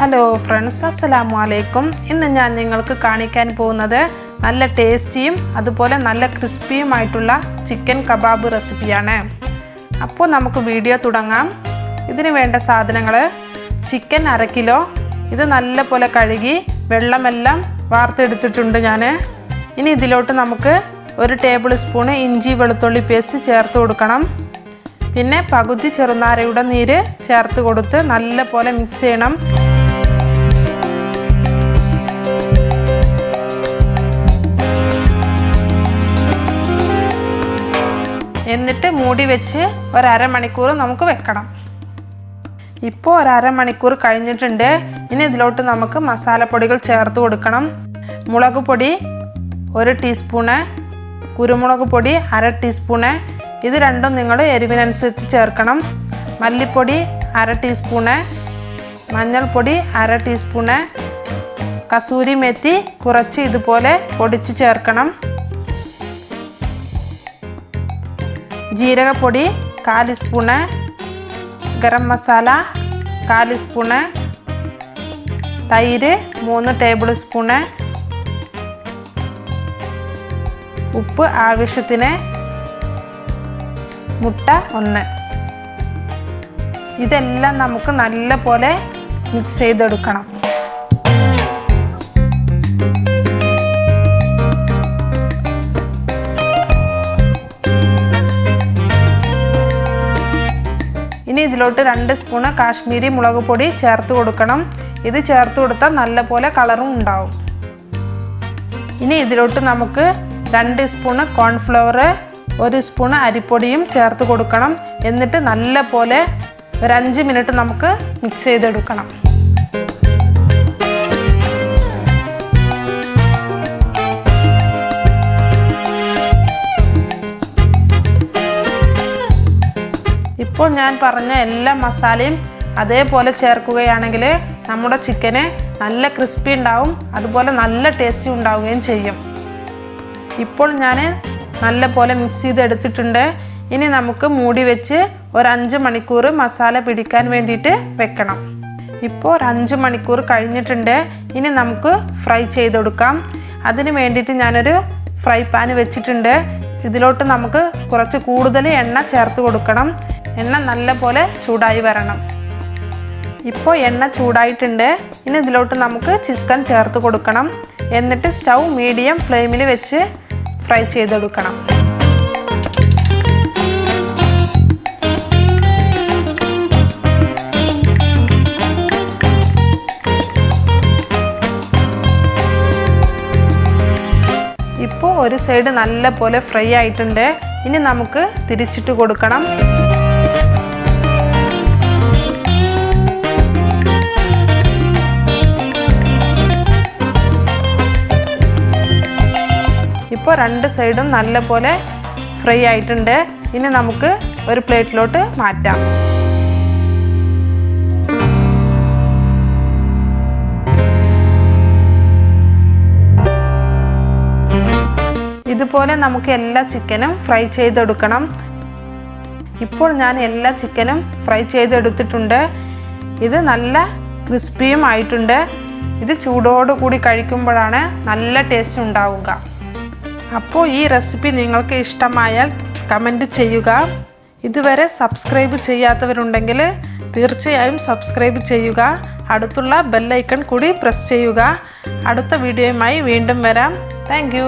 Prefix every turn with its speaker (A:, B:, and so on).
A: Hello friends, അസ്സലാമു അലൈക്കും. ഇന്ന് ഞാൻ നിങ്ങൾക്ക് കാണിക്കാൻ പോകുന്നത് നല്ല ടേസ്റ്റിയും അതുപോലെ നല്ല ക്രിസ്പിയുമായിട്ടുള്ള ചിക്കൻ കബാബ് റെസിപ്പിയാണ്. അപ്പോൾ നമുക്ക് വീഡിയോ തുടങ്ങാം. ഇതിന് വേണ്ട സാധനങ്ങൾ: ചിക്കൻ 1/2 കിലോ. ഇത് നല്ലപോലെ കഴുകി വെള്ളമെല്ലാം വാർത്തെടുത്തിട്ടുണ്ട് ഞാൻ. ഇനി ഇതിലോട്ട് നമുക്ക് 1 ടേബിൾ സ്പൂൺ ഇഞ്ചി വെളുത്തുള്ളി പേസ്റ്റ് ചേർത്ത് കൊടുക്കണം. പിന്നെ പകുതി ചെറുനാരയുടെ നീര് ചേർത്ത് കൊടുത്ത് നല്ലപോലെ മിക്സ് ചെയ്യണം. എന്നിട്ട് മൂടി വെച്ച് 1/2 മണിക്കൂർ നമുക്ക് വെക്കണം. ഇപ്പോൾ 1/2 മണിക്കൂർ കഴിഞ്ഞിട്ടുണ്ട്. ഇനി ഇതിലോട്ട് നമുക്ക് മസാലപ്പൊടികൾ ചേർത്ത് കൊടുക്കണം. മുളക് പൊടി 1 ടീസ്പൂണ്, കുരുമുളക് പൊടി 1/2 ടീസ്പൂണ്. ഇത് രണ്ടും നിങ്ങൾ എരിവിനനുസരിച്ച് ചേർക്കണം. മല്ലിപ്പൊടി 1/2 ടീസ്പൂണ്, മഞ്ഞൾപ്പൊടി 1/2 ടീസ്പൂണ്, കസൂരി മെത്തി കുറച്ച് ഇതുപോലെ പൊടിച്ച് ചേർക്കണം. ജീരകപ്പൊടി 1/4 സ്പൂണ്, ഗരം മസാല 1/4 സ്പൂണ്, തൈര് 3 ടേബിൾ സ്പൂണ്, ഉപ്പ് ആവശ്യത്തിന്, മുട്ട 1. ഇതെല്ലാം നമുക്ക് നല്ലപോലെ മിക്സ് ചെയ്തെടുക്കണം. ഇനി ഇതിലോട്ട് 2 സ്പൂണ് കാശ്മീരി മുളക് പൊടി ചേർത്ത് കൊടുക്കണം. ഇത് ചേർത്ത് കൊടുത്താൽ നല്ലപോലെ കളറും ഉണ്ടാവും. ഇനി ഇതിലോട്ട് നമുക്ക് 2 സ്പൂണ് കോൺഫ്ലവർ, 1 സ്പൂൺ അരിപ്പൊടിയും ചേർത്ത് കൊടുക്കണം. എന്നിട്ട് നല്ലപോലെ ഒരു 5 മിനിറ്റ് നമുക്ക് മിക്സ് ചെയ്തെടുക്കണം. ഇപ്പോൾ ഞാൻ പറഞ്ഞ എല്ലാ മസാലയും അതേപോലെ ചേർക്കുകയാണെങ്കിൽ നമ്മുടെ ചിക്കന് നല്ല ക്രിസ്പി ഉണ്ടാവും, അതുപോലെ നല്ല ടേസ്റ്റി ഉണ്ടാവുകയും ചെയ്യും. ഇപ്പോൾ ഞാൻ നല്ലപോലെ മിക്സ് ചെയ്തെടുത്തിട്ടുണ്ട്. ഇനി നമുക്ക് മൂടി വെച്ച് ഒരു 5 മണിക്കൂർ മസാല പിടിക്കാൻ വേണ്ടിയിട്ട് വെക്കണം. ഇപ്പോൾ ഒരു 5 മണിക്കൂർ കഴിഞ്ഞിട്ടുണ്ട്. ഇനി നമുക്ക് ഫ്രൈ ചെയ്തെടുക്കാം. അതിന് വേണ്ടിയിട്ട് ഞാനൊരു ഫ്രൈ പാൻ വെച്ചിട്ടുണ്ട്. ഇതിലോട്ട് നമുക്ക് കുറച്ച് കൂടുതൽ എണ്ണ ചേർത്ത് കൊടുക്കണം. എണ്ണ നല്ലപോലെ ചൂടായി വരണം. ഇപ്പോൾ എണ്ണ ചൂടായിട്ടുണ്ട്. ഇനി ഇതിലോട്ട് നമുക്ക് ചിക്കൻ ചേർത്ത് കൊടുക്കണം. എന്നിട്ട് സ്റ്റൗ മീഡിയം ഫ്ലെയിമിൽ വെച്ച് ഫ്രൈ ചെയ്തെടുക്കണം. ഇപ്പോൾ ഒരു സൈഡ് നല്ലപോലെ ഫ്രൈ ആയിട്ടുണ്ട്. ഇനി നമുക്ക് തിരിച്ചിട്ട് കൊടുക്കണം. ഇപ്പോൾ 2 സൈഡും നല്ലപോലെ ഫ്രൈ ആയിട്ടുണ്ട്. ഇനി നമുക്ക് ഒരു പ്ലേറ്റിലോട്ട് മാറ്റാം. ഇതുപോലെ നമുക്ക് എല്ലാ ചിക്കനും ഫ്രൈ ചെയ്തെടുക്കണം. ഇപ്പോൾ ഞാൻ എല്ലാ ചിക്കനും ഫ്രൈ ചെയ്തെടുത്തിട്ടുണ്ട്. ഇത് നല്ല ക്രിസ്പിയും ആയിട്ടുണ്ട്. ഇത് ചൂടോടുകൂടി കഴിക്കുമ്പോഴാണ് നല്ല ടേസ്റ്റ് ഉണ്ടാവുക. അപ്പോൾ ഈ റെസിപ്പി നിങ്ങൾക്ക് ഇഷ്ടമായാൽ കമൻറ്റ് ചെയ്യുക. ഇതുവരെ സബ്സ്ക്രൈബ് ചെയ്യാത്തവരുണ്ടെങ്കിൽ തീർച്ചയായും സബ്സ്ക്രൈബ് ചെയ്യുക. അടുത്തുള്ള ബെൽ ഐക്കൺ കൂടി പ്രസ് ചെയ്യുക. അടുത്ത വീഡിയോയുമായി വീണ്ടും വരാം. Thank you.